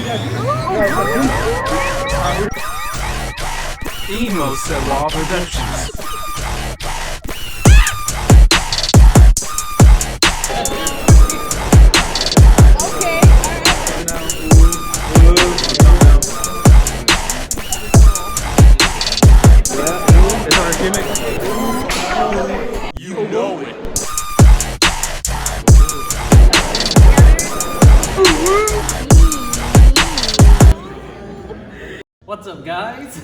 Emo Sewa Productions. It's our gimmick. You know it. What's up, guys?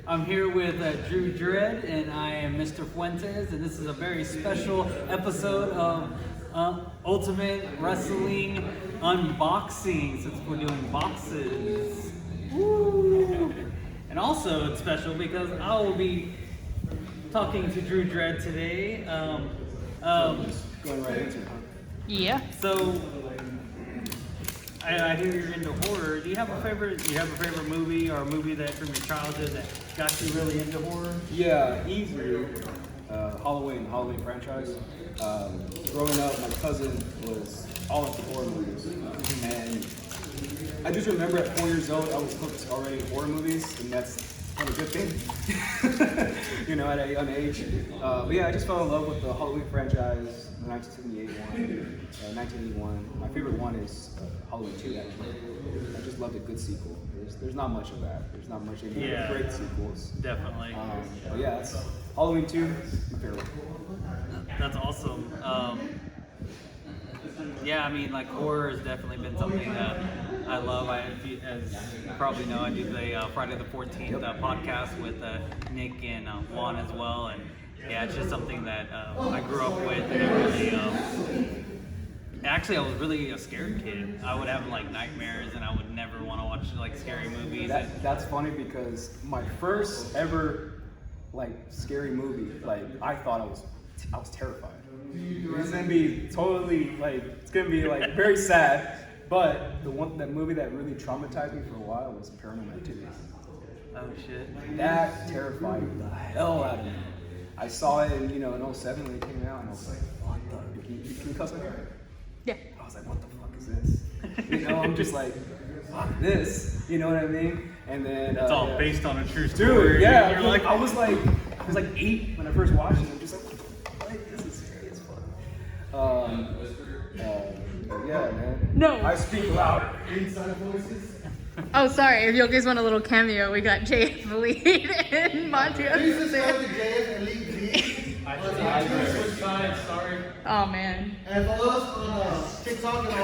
I'm here with Drew Dredd, and I am Mr. Fuentes, and this is a very special episode of Ultimate Wrestling Unboxing, since we're doing boxes. Woo! And also, it's special because I will be talking to Drew Dredd today. Going right into it, huh? Yeah. So, I hear you're into horror. Do you have a favorite? Movie or a movie that from your childhood that got you really into horror? Yeah, easily. Halloween franchise. Growing up, my cousin was all into horror movies, and I just remember at 4 years old, I was hooked already in horror movies, and that's not a good thing, you know, at a young age. But yeah, I just fell in love with the Halloween franchise, the 1981. My favorite one is Halloween 2, actually. I just loved a good sequel. There's not much of that. There's not much of great sequels. Definitely. But yeah, it's Halloween 2, my favorite. That's awesome. Yeah, I mean, like, horror has definitely been something that I love. As you probably know, I do the Friday the 14th podcast with Nick and Juan as well, and yeah, it's just something that I grew up with, and it really, actually, I was really a scared kid. I would have like nightmares, and I would never want to watch like scary movies. That's funny because my first ever like scary movie, like I thought I was terrified. It's gonna be totally like it's gonna be like very sad. But that movie that really traumatized me for a while was Paranormal Activity. Oh shit! That terrified the hell out of me. I saw it in in 07 when it came out, and I was like, what the? Can you cuss on here? Yeah. I was like, what the fuck is this? I'm just like, fuck this. You know what I mean? And then it's all based on a true story. Dude, yeah. You're like, I was like 8 when I first watched it. I'm just like, what? This is scary as fuck. But yeah, man. No. I speak louder. Inside voices. Oh, sorry. If you guys want a little cameo, we got Jay the lead and Monty on the Sorry. Oh man. And follow us on TikTok and all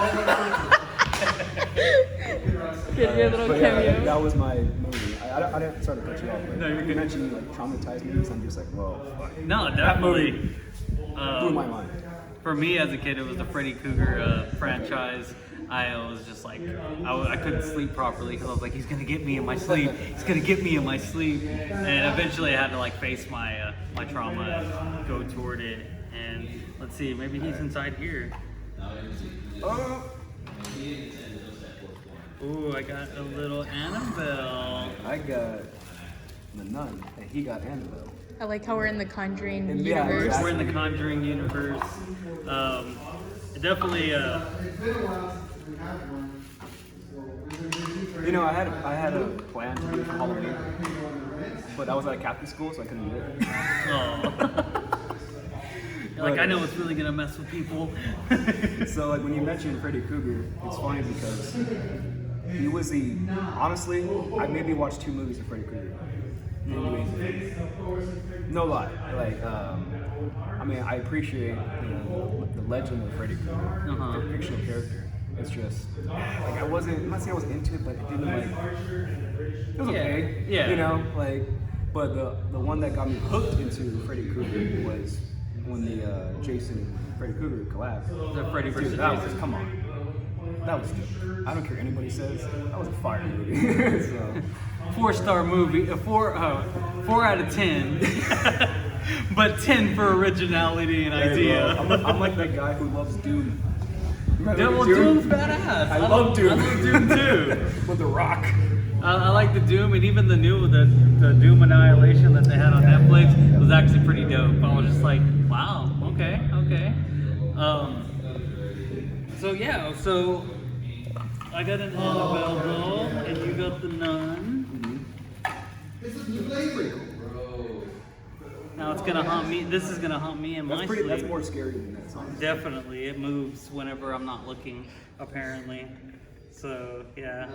Get your little cameo. Yeah, that was my movie. I didn't start to cut you off, but you mentioned like traumatized movies. I'm just like, whoa. No, definitely. Blew my mind. For me as a kid, it was the Freddy Krueger franchise. I was just like, I couldn't sleep properly because I was like, he's gonna get me in my sleep. He's gonna get me in my sleep. And eventually, I had to like face my my trauma and go toward it. And let's see, maybe he's inside here. Ooh, I got a little Annabelle. I got the Nun, and he got Annabelle. I like how we're in the Conjuring And universe. exactly. We're in the Conjuring universe. Definitely. I had a plan to do it for Halloween, but I was at a Catholic school, so I couldn't do it. Oh. Like, I know it's really gonna mess with people. So like when you mentioned Freddy Krueger, it's funny because he was honestly, I maybe watched 2 movies of Freddy Krueger. No lie, like I mean I appreciate the legend of Freddy Krueger, the fictional character. It's just like I'm not saying I was into it, but it didn't like it was okay. Yeah. But the one that got me hooked into Freddy Krueger was when the Jason and Freddy Krueger collabed. The Freddy versus That Jason. was, come on. That was good. I don't care what anybody says. That was a fire movie. So. 4-star movie, 4 out of 10, but 10 for originality and idea. I'm like that guy who loves Doom. Well, Doom's badass. I love Doom. I love Doom too. With The Rock. I like the Doom, and even the Doom Annihilation that they had on Netflix was actually pretty dope. I was just like, wow, okay. So I got an Annabelle doll, and you got the nun. Now it's gonna haunt me. This is gonna haunt me in my sleep. That's more scary than that song. Definitely, it moves whenever I'm not looking. Apparently, so yeah.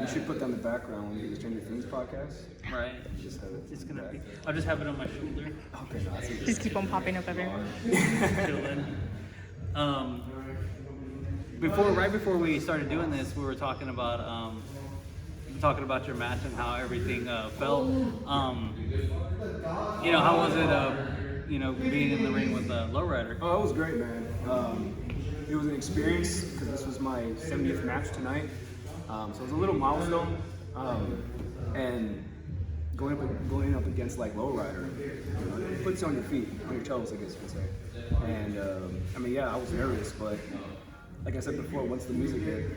You should put that in the background when you do the Stranger Things podcast. Right. Just have it. It's gonna be. I'll just have it on my shoulder. Okay, no, that's Just keep on popping up everywhere. Chilling. Right before we started doing this, we were talking about your match and how everything felt. How was it? Being in the ring with Lowrider. Oh, it was great, man. It was an experience because this was my 70th match tonight. So it was a little milestone. And going up against like Lowrider, it puts you on your feet, on your toes, I guess you could say. And I was nervous, but like I said before, once the music hit,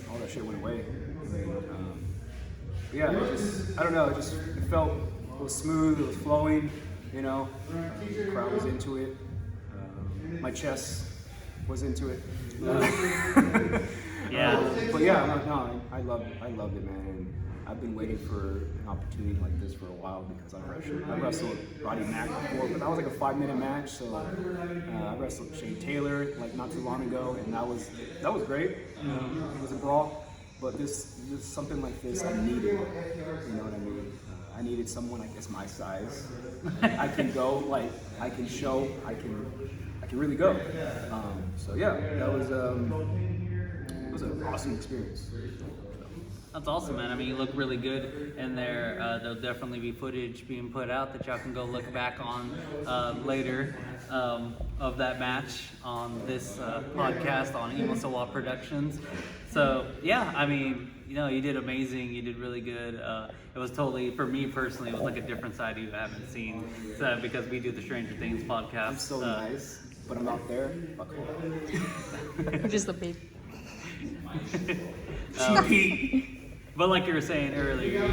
all that shit went away. It was smooth, it was flowing, the crowd was into it, my chest was into it. Yeah. I loved it, man. And I've been waiting for an opportunity like this for a while because I wrestled Roddy Mack before, but that was like a 5-minute match. So I wrestled Shane Taylor like not too long ago, and that was great. It was a brawl, but this something like this I needed. You know what I mean? I needed someone, I guess, my size. I can go, like I can show, I can really go. That was it was an awesome experience. That's awesome, man. I mean, you look really good in there. There'll definitely be footage being put out that y'all can go look back on later of that match on this podcast on UwWU Productions. So, yeah, I mean, you did amazing. You did really good. It was totally, for me personally, it was like a different side of you I haven't seen because we do the Stranger Things podcast. I'm so nice, but I'm not there. Fuck off. You're just a baby. But like you were saying earlier,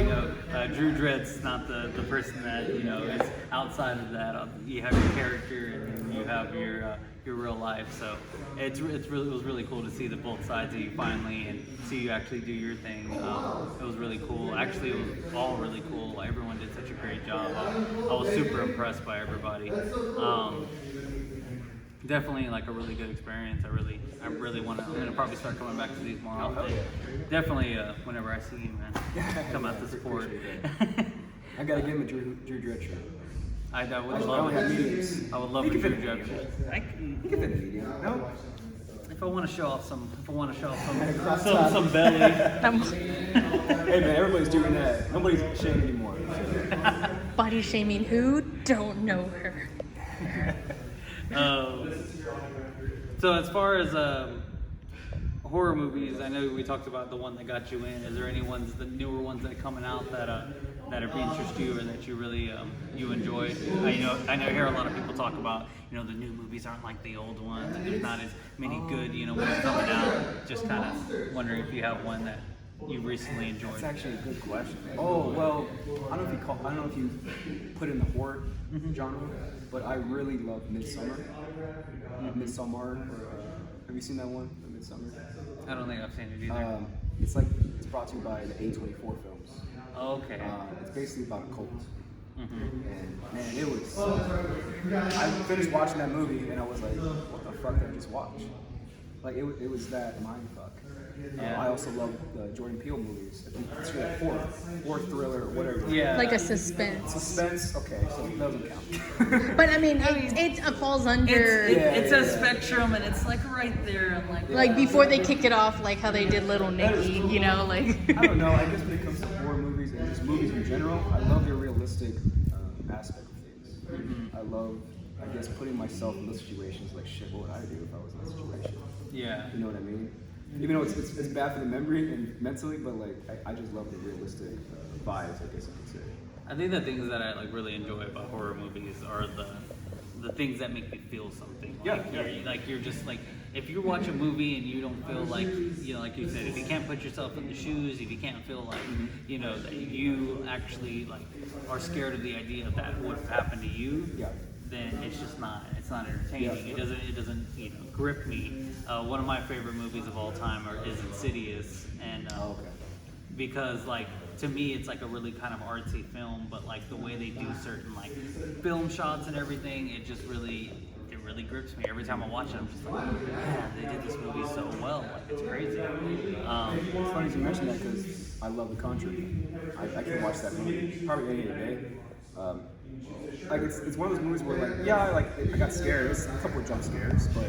Drew Dredd's not the person that is outside of that. You have your character and you have your real life. So it was really cool to see the both sides of you finally and see you actually do your thing. It was really cool. Actually, it was all really cool. Everyone did such a great job. I was super impressed by everybody. Definitely like a really good experience. I really want to. I'm gonna probably start coming back to these more often. Definitely, whenever I see you, man, come out to support. I gotta give him a Drew Dredd shirt. I would love it. I would love a Drew Dredd shirt. You can fit the medium. No. If I want to show off some belly. Hey man, everybody's doing that. Nobody's shaming anymore. Body shaming who? Don't know her. So as far as horror movies, I know we talked about the one that got you in. Is there any ones, the newer ones that are coming out that are interest you or that you really you enjoyed? I hear a lot of people talk about the new movies aren't like the old ones and there's not as many good ones coming out. Just kind of wondering if you have one that you recently enjoyed. That's actually a good question. Oh well, I don't know if you put in the horror genre, but I really love Midsommar. Have you seen that one, Midsommar? I don't think I've seen it either. It's brought to you by the A24 films. Okay. It's basically about a cult. And man, it was. I finished watching that movie and I was like, what the fuck did I just watch? Like it was that mind fuck. I also love the Jordan Peele movies. I think it's like horror thriller or whatever. Yeah. Like a suspense. Suspense? Okay, so it doesn't count. But I mean, it falls under. It's a spectrum, and it's like right there. Like before they kick it off, like how they did Little Nicky, like. I don't know. I guess when it comes to horror movies and just movies in general, I love the realistic aspect of things. I love, I guess, putting myself in those situations. Like, shit, what would I do if I was in that situation? Yeah. You know what I mean? Even though it's bad for the memory and mentally, but like I just love the realistic vibes, I guess you could say. I think the things that I really enjoy about horror movies are the things that make me feel something. You're just like, if you watch a movie and you don't feel like like you said, if you can't put yourself in the shoes, if you can't feel like that you actually are scared of the idea of that would happen to you. Yeah. then it's just not. It's not entertaining. Yeah. It doesn't grip me. One of my favorite movies of all time is Insidious, and because like to me it's like a really kind of artsy film, but like the way they do certain like film shots and everything, it really grips me. Every time I watch it, I'm just like, man, they did this movie so well. Like it's crazy. It's funny you mentioned that because I love The Conjuring. I can watch that movie probably any day. Like it's one of those movies where I got scared. It was a couple of jump scares, but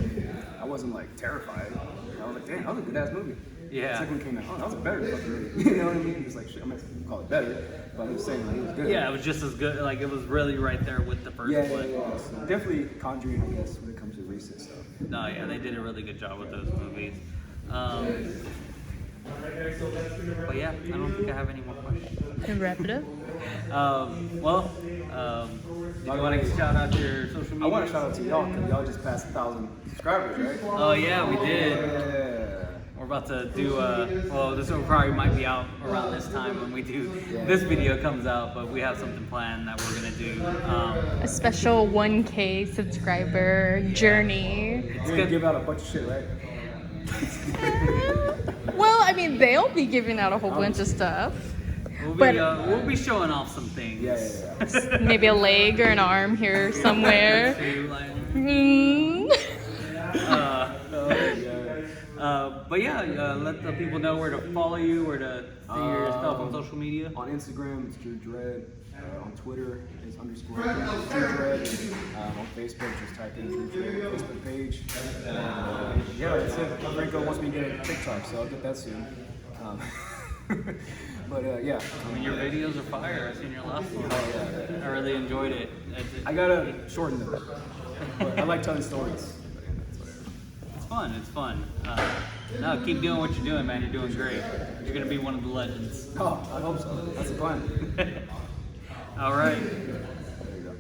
I wasn't like terrified. I was like, damn, that was a good ass movie. Yeah. The second one came out, that was a better fucking movie. You know what I mean? Just like shit, I'm not gonna call it better, but I'm just saying like it was good. Yeah, it was just as good. Like it was really right there with the first one. Yeah. So definitely Conjuring, I guess, when it comes to recent stuff. No, yeah, they did a really good job with those movies. But yeah, I don't think I have any more questions. To wrap it up. Do you want to shout out your social media? I want to shout out to y'all because y'all just passed 1,000 subscribers, right? Oh yeah, we did. Yeah. We're about to do this one probably might be out around this time when we do this video comes out, but we have something planned that we're gonna do. A special 1K subscriber journey. It's gonna give out a bunch of shit, right? Well, I mean, they'll be giving out a whole bunch of stuff. We'll be showing off some things. Yeah. Maybe a leg or an arm here somewhere. But yeah, let the people know where to follow you, where to see your stuff on social media. On Instagram, it's Drew Dredd. On Twitter, it's _Drew Dredd. On Facebook, just type in Drew Dredd Facebook page. Yeah, that's it. Franco wants me to get a TikTok, so I'll get that soon. But yeah. I mean, your videos are fire. I've seen your last one. I really enjoyed it. I gotta shorten them, but I like telling stories. It's fun. No, keep doing what you're doing, man. You're doing great. You're gonna be one of the legends. Oh, I hope so. That's the plan. All right. There you go.